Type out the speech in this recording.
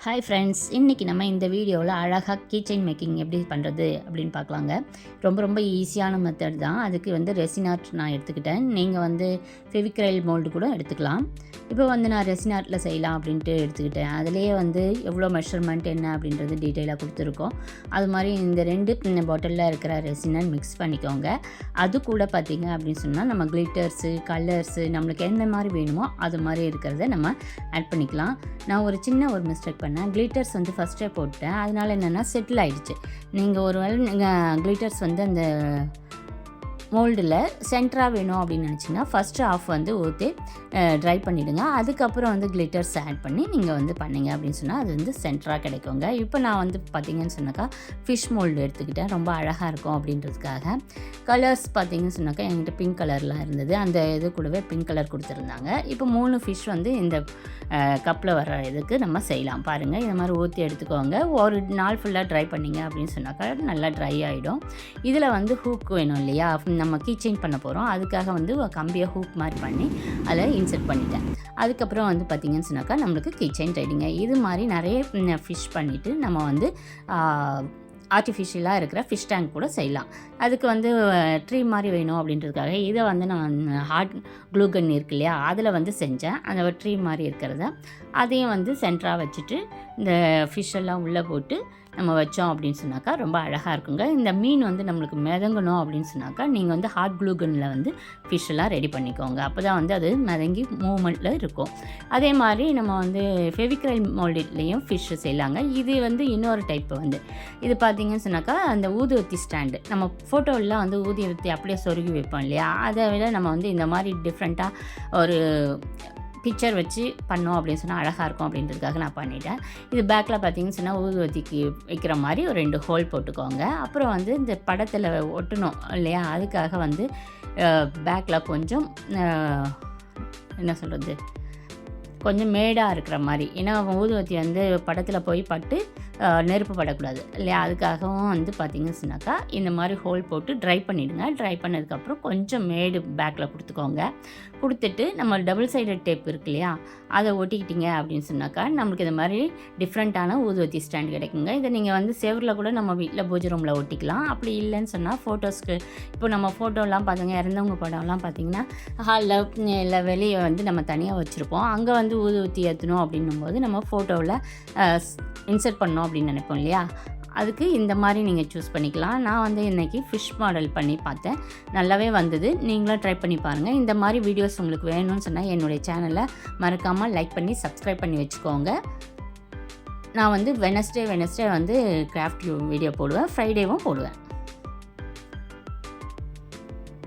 Hi friends, இன்றைக்கி நம்ம இந்த வீடியோவில் அழகாக கீச்செயின் மேக்கிங் எப்படி பண்ணுறது அப்படின்னு பார்க்கலாங்க. ரொம்ப ஈஸியான மெத்தட் தான். அதுக்கு ரெசின் ஆர்ட் நான் எடுத்துக்கிட்டேன். நீங்கள் ஃபெவிக்ரைல் மோல்டு கூட எடுத்துக்கலாம். இப்போ நான் ரெசின் ஆர்ட்டில் செய்யலாம் அப்படின்ட்டு எடுத்துக்கிட்டேன். அதிலேயே எவ்வளோ மெஷர்மெண்ட் என்ன அப்படின்றது டீட்டெயிலாக கொடுத்துருக்கோம். அது மாதிரி இந்த 2 பாட்டிலில் இருக்கிற ரெசினை மிக்ஸ் பண்ணிக்கோங்க. அது கூட பார்த்திங்க அப்படின்னு சொன்னால் நம்ம கிளிட்டர்ஸு, கலர்ஸு நம்மளுக்கு எந்த மாதிரி வேணுமோ அது மாதிரி இருக்கிறத நம்ம ஆட் பண்ணிக்கலாம். நான் ஒரு மிஸ்டேக் பண்ணேன். கிளிட்டர்ஸ் ஃபஸ்ட்டே போட்டேன். அதனால் என்னென்னா செட்டில் ஆகிடுச்சு. நீங்கள் ஒருவேளை நீங்கள் கிளிட்டர்ஸ் அந்த மோல்டில் சென்டராக வேணும் அப்படின்னு நினச்சிங்கன்னா ஃபஸ்ட்டு ஆஃப் ஊற்றி ட்ரை பண்ணிவிடுங்க. அதுக்கப்புறம் கிளிட்டர்ஸ் ஆட் பண்ணி நீங்கள் பண்ணிங்க அப்படின்னு சொன்னால் அது சென்டராக கிடைக்குங்க. இப்போ நான் பார்த்திங்கன்னு சொன்னாக்கா ஃபிஷ் மோல்டு எடுத்துக்கிட்டேன். ரொம்ப அழகாக இருக்கும் அப்படின்றதுக்காக. கலர்ஸ் பார்த்திங்கன்னு சொன்னாக்கா என்கிட்ட பிங்க் கலர்லாம் இருந்தது. அந்த இது கூடவே பிங்க் கலர் கொடுத்துருந்தாங்க. இப்போ 3 ஃபிஷ் இந்த கப்பில் வர இதுக்கு நம்ம செய்யலாம். பாருங்கள், இந்த மாதிரி ஊற்றி எடுத்துக்கோங்க. ஒரு நாள் ஃபுல்லாக ட்ரை பண்ணிங்க அப்படின்னு சொன்னாக்கா நல்லா ட்ரை ஆகிடும். இதில் ஹூக் வேணும் இல்லையா, நம்ம கீச்செயின் பண்ண போகிறோம். அதுக்காக கம்பியை ஹூக் மாதிரி பண்ணி அதில் இன்சர்ட் பண்ணிட்டேன். அதுக்கப்புறம் பார்த்திங்கன்னு சொன்னாக்கா நம்மளுக்கு கீச்செயின் ரெடிங்க. இது மாதிரி நிறைய ஃபிஷ் பண்ணிவிட்டு நம்ம ஆர்டிஃபிஷியலாக இருக்கிற ஃபிஷ் டேங்க் கூட செய்யலாம். அதுக்கு ட்ரீ மாதிரி வேணும் அப்படின்றதுக்காக இதை நான் ஹாட் க்ளூ கன் இருக்கு இல்லையா, அதில் செஞ்சேன். அந்த ட்ரீ மாதிரி இருக்கிறத அதையும் சென்டராக வச்சுட்டு இந்த ஃபிஷ்ஷெல்லாம் உள்ளே போட்டு நம்ம வச்சோம் அப்படின்னு சொன்னாக்கா ரொம்ப அழகாக இருக்குங்க. இந்த மீன் நம்மளுக்கு மிதங்கணும் அப்படின்னு சொன்னாக்கா நீங்கள் ஹாட் க்ளூ கன்னில் ஃபிஷ்ஷெல்லாம் ரெடி பண்ணிக்கோங்க. அப்போ தான் அது மிதங்கி மூவ்மெண்ட்டில் இருக்கும். அதே மாதிரி நம்ம ஃபெவிக்ரைல் மோல்டுலேயும் ஃபிஷ்ஷு செய்யலாங்க. இது இன்னொரு டைப்பு இது பார்த்திங்கன்னு சொன்னாக்கா அந்த ஊதுவத்தி ஸ்டாண்டு, நம்ம ஃபோட்டோவில் ஊதுவத்தி அப்படியே சொருகி வைப்போம் இல்லையா, அதை விட நம்ம இந்த மாதிரி டிஃப்ரெண்ட்டாக ஒரு பிக்சர் வச்சு பண்ணோம் அப்படின்னு சொன்னால் அழகாக இருக்கும் அப்படின்றதுக்காக நான் பண்ணிட்டேன். இது பேக்கில் பார்த்திங்கன்னு சொன்னால் ஊதுவத்திக்கு வைக்கிற மாதிரி ஒரு 2 ஹோல் போட்டுக்கோங்க. அப்புறம் இந்த படத்தில் ஒட்டணும் இல்லையா, அதுக்காக பேக்கில் கொஞ்சம் என்ன சொல்கிறது, கொஞ்சம் மேடாக இருக்கிற மாதிரி. ஏன்னா ஊதுவத்தி படத்தில் போய் பட்டு நெருப்பு படக்கூடாது இல்லையா, அதுக்காகவும் பார்த்திங்கன்னு சொன்னாக்கா இந்த மாதிரி ஹோல் போட்டு ட்ரை பண்ணிவிடுங்க. ட்ரை பண்ணதுக்கப்புறம் கொஞ்சம் மேடு பேக்கில் கொடுத்துட்டு நம்ம டபுள் சைடட் டேப் இருக்கு இல்லையா, அதை ஒட்டிக்கிட்டிங்க அப்படின்னு சொன்னாக்கா நம்மளுக்கு இந்த மாதிரி டிஃப்ரெண்ட்டான ஊதுவத்தி ஸ்டாண்ட் கிடைக்குங்க. இதை நீங்கள் செவரில் கூட நம்ம வீட்டில் பூஜை ரூமில் ஒட்டிக்கலாம். அப்படி இல்லைன்னு சொன்னால் ஃபோட்டோஸ்க்கு, இப்போ நம்ம ஃபோட்டோலாம் பார்த்திங்க, இறந்தவங்க படம்லாம் பார்த்திங்கன்னா ஹாலில் இல்லை வெளியே நம்ம தனியாக வச்சுருப்போம். அங்கே ஊதுவத்தி ஏற்றணும் அப்படின்னும்போது நம்ம ஃபோட்டோவில் இன்சர்ட் பண்ணோம் அப்படின்னு நினைப்போம் இல்லையா, அதுக்கு இந்த மாதிரி நீங்கள் சூஸ் பண்ணிக்கலாம். நான் இன்றைக்கி ஃபிஷ் மாடல் பண்ணி பார்த்தேன், நல்லாவே வந்தது. நீங்களும் ட்ரை பண்ணி பாருங்கள். இந்த மாதிரி வீடியோஸ் உங்களுக்கு வேணும்னு சொன்னால் என்னுடைய சேனலை மறக்காமல் லைக் பண்ணி சப்ஸ்கிரைப் பண்ணி வச்சுக்கோங்க. நான் வெனஸ்டே கிராஃப்ட் வீடியோ போடுவேன், ஃப்ரைடேவும் போடுவேன்.